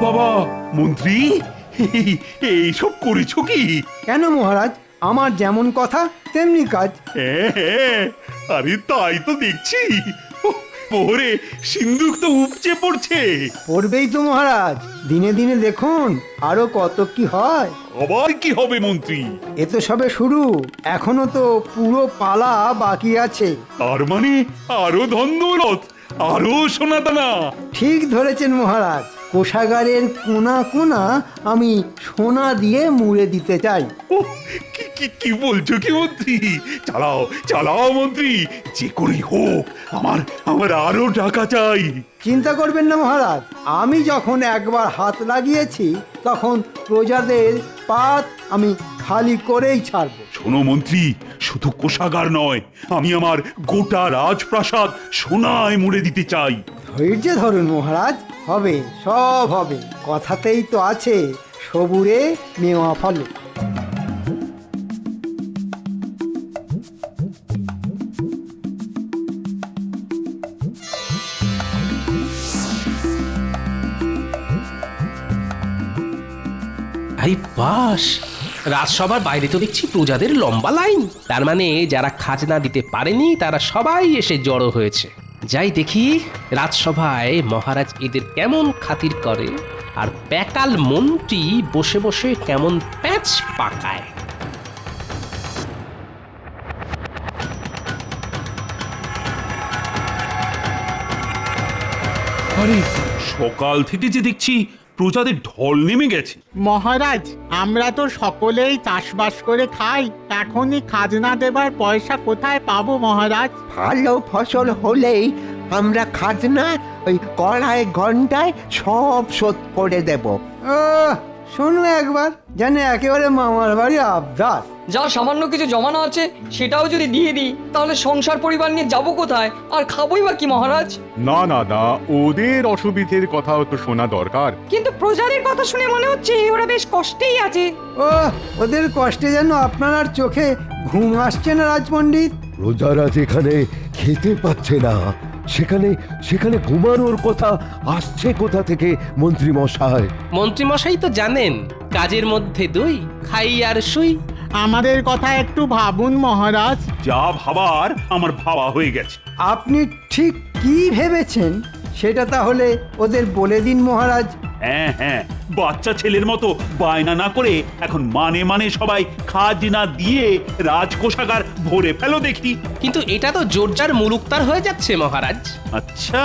বাবা মন্ত্রী, এইসব করেছো কি? কেন মহারাজ, আমার যেমন কথা তেমনি কাজ। হ্যাঁ, আরে তাই তো দেখছি। পরে সিন্ধুক তো উপচে পড়ছে। পড়বেই তো মহারাজ, দিনে দিনে দেখুন আরো কত কি হয়। আবার কি হবে মন্ত্রী? এ তো সবে শুরু, এখনো তো পুরো পালা বাকি আছে। তার মানে আরো ধন দৌলত, আরো সোনাদানা। ঠিক ধরেছেন মহারাজ, কোষাগারের কোনা কোনা আমি সোনা দিয়ে মুড়ে দিতে চাই। ওহ, কি কি কি বলছো কি মন্ত্রী? চালাও চালাও মন্ত্রী, যে করেই হোক আমার আমার আরো টাকা চাই। চিন্তা করবেন না মহারাজ, আমি যখন একবার হাত লাগিয়েছি তখন প্রজাদের পাত আমি খালি করেই ছাড়ব। শোনো মন্ত্রী, শুধু কোষাগার নয়, আমি আমার গোটা রাজপ্রাসাদ সোনায় মুড়ে দিতে চাই। ধৈর্য ধরুন মহারাজ, হবে, সব হবে। কথাতেই তো আছে, সবুরে মেওয়া ফলে। আরে বাস, রাজসভার বাইরে তো দেখছি প্রজাদের লম্বা লাইন। তার মানে যারা খাজনা দিতে পারেনি তারা সবাই এসে জড়ো হয়েছে। যাই দেখি রাজসভায় মহারাজ এদের কেমন খাতির করে, আর প্যাকাল মন্ত্রী বসে বসে কেমন প্যাঁচ পাকায়। আরে সকাল থেকে যে দেখছি প্রজাদের ঢল নেমে গেছে। মহারাজ, আমরা তো সকলেই চাষবাস করে খাই, এখনই খাজনা দেবার পয়সা কোথায় পাবো মহারাজ? ভালো ফসল হলেই আমরা খাজনা ওই কড়াই ঘন্টায় সব শোধ করে দেব। শোনো একবার, জানে একেবারে মামার বাড়ি আবদার। যা সামান্য কিছু জমানো আছে সেটাও যদি দিয়ে দিই তাহলে সংসার পরিবার নিয়ে যাবো কোথায়, আর খাবোই বা কি মহারাজ? না না না, ওদের অসুবিধের কথাও তো শোনা দরকার। কিন্তু প্রজাদের কথা শুনে মনে হচ্ছে ওরা বেশ কষ্টেই আছে। ও, ওদের কষ্টে যেন আপনার চোখে ঘুম আসছে না রাজপণ্ডিত। প্রজারা যেখানে খেতে পাচ্ছে না সেখানে সেখানে ঘুমানোর কথা আসছে কোথা থেকে মন্ত্রী মশাই? মন্ত্রী মশাই তো জানেন, কাজের মধ্যে দুই, খাই আর শুই। আমাদের কথা একটু ভাবুন মহারাজ। যা ভাবার আমার ভাবা হয়ে গেছে। আপনি ঠিক কি ভেবেছেন সেটা তাহলে ওদের বলে দিন মহারাজ। হ্যাঁ হ্যাঁ, বাচ্চা ছেলের মতো বায়না না করে এখন মানে মানে সবাই খাজনা দিয়ে রাজকোষাগার ভরে ফেলো দেখি। কিন্তু এটা তো জোরজার মুলুকতার হয়ে যাচ্ছে মহারাজ। আচ্ছা,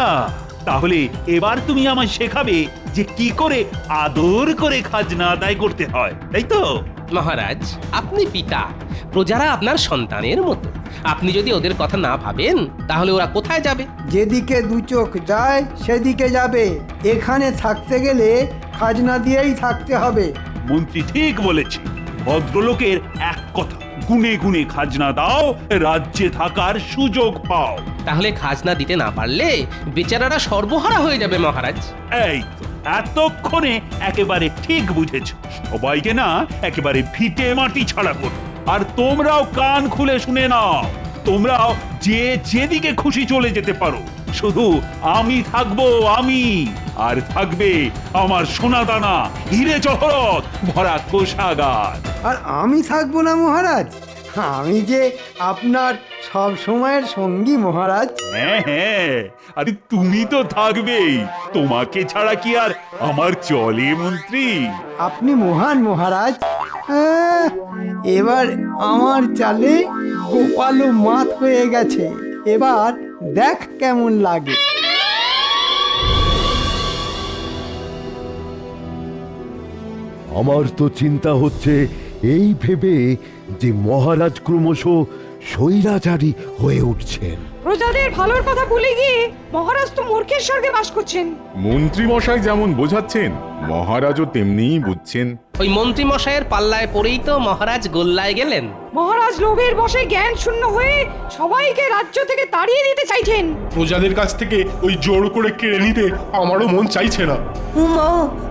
তাহলে এবার তুমি আমায় শেখাবে যে কি করে আদর করে খাজনা আদায় করতে হয়, তাই তো? মহারাজ, আপনি পিতা, প্রজারা আপনার সন্তানের মতো। আপনি যদি ওদের কথা না ভাবেন তাহলে ওরা কোথায় যাবে? যেদিকে দু চোখ যায় সেদিকে যাবে। এখানে থাকতে গেলে খাজনা দিয়েই থাকতে হবে। মন্ত্রী ঠিক বলেছে। ভদ্রলোকের এক কথা, গুনে গুনে খাজনা দাও, রাজ্যে থাকার সুযোগ পাও। তাহলে খাজনা দিতে না পারলে বেচারারা সর্বহারা হয়ে যাবে মহারাজ। এই তো, এতক্ষণে একেবারে ঠিক বুঝেছ। সবাইকে না একেবারে ভিটে মাটি ছাড়া করো। আর তোমরাও কান খুলে শুনে নাও, তোমরাও যে যেদিকে খুশি চলে যেতে পারো, শুধু আমি থাকবো, আমি আর থাকবে আমার সোনাদানা, হিরে জহরত ভরা কোষাগার। আর আমি থাকবো না মহারাজ, আমি যে আপনার সব সময়ের সঙ্গী মহারাজ। হ্যাঁ হ্যাঁ, আরে তুমি তো থাকবেই, তোমাকে ছাড়া কি আর আমার চলে মন্ত্রী? আপনি মহান মহারাজ। এবার আমার চালে গোপালও মাত হয়ে গেছে, এবার দেখ কেমন লাগে। আমার তো চিন্তা হচ্ছে এই ভেবে যে মহারাজ ক্রমশ স্বৈরাচারী হয়ে উঠছেন। প্রজাদের ভালোর কথা ভুলে গিয়ে মহারাজ তো মূর্খের স্বর্গে বাস করছেন। মন্ত্রী মশাই যেমন বোঝাচ্ছেন, মহারাজও তেমনিই বুঝছেন। ওই মন্ত্রী মশাইয়ের পাল্লায় পড়েই তো মহারাজ গোল্লায় গেলেন। মহারাজ লোভের বশে জ্ঞান শূন্য হয়ে সবাইকে রাজ্য থেকে তাড়িয়ে দিতে চাইছেন। প্রজাদের কাছ থেকে ওই জোর করে কেড়ে নিতে আমারও মন চাইছে না। উমা,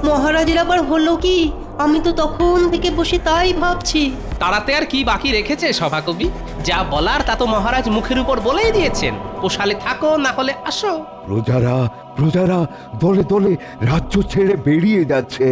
মহারাজের আবার হলো কি? আমি তো তখন থেকে বসে তাই ভাবছি। তাড়াতে আর কি বাকি রেখেছে সভাকবি? যা বলার তা তো মহারাজ মুখের উপর বলেই দিয়েছেন। পোষালে থাকো, না হলে আসো। প্রজারা প্রজারা দলে দলে রাজ্য ছেড়ে বেরিয়ে যাচ্ছে।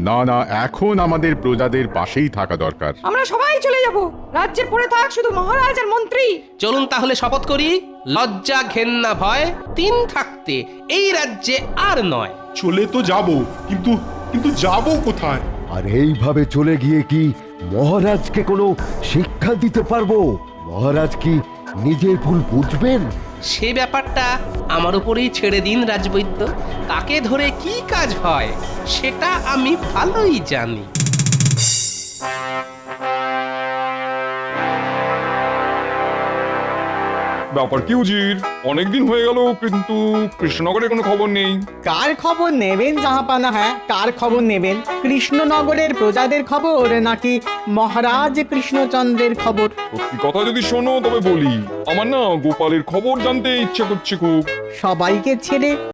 না না, এখন আমাদের প্রজাদের পাশেই থাকা দরকার। আমরা সবাই চলে যাব, রাজ্যে পড়ে থাক শুধু মহারাজ আর মন্ত্রী। চলুন তাহলে শপথ করি, লজ্জা ঘেন্না ভয় তিন থাকতে এই রাজ্যে আর নয়। চলে তো যাব, কিন্তু কিন্তু যাব কোথায়? আর এইভাবে চলে গিয়ে কি মহারাজকে কোনো শিক্ষা দিতে পারবো? মহারাজ কি নিজের ভুল বুঝবেন? সে ব্যাপারটা আমার উপরেই ছেড়ে দিন রাজবৈদ্য। তাকে ধরে কি কাজ হয় সেটা আমি ভালোই জানি। ব্যাপার কি উজির, অনেকদিন হয়ে গেল কিন্তু কৃষ্ণনগরে কোনো খবর নেই। কার খবর নেবেন জাহাপানা? হ্যাঁ, কার খবর নেবেন? কৃষ্ণনগরের প্রজাদের খবর নাকি মহারাজ কৃষ্ণচন্দ্রের খবর? সত্যি কথা যদি শোনো তবে বলি, আমার না গোপালের খবর জানতে ইচ্ছে করছে খুব। সবাইকে ছেড়ে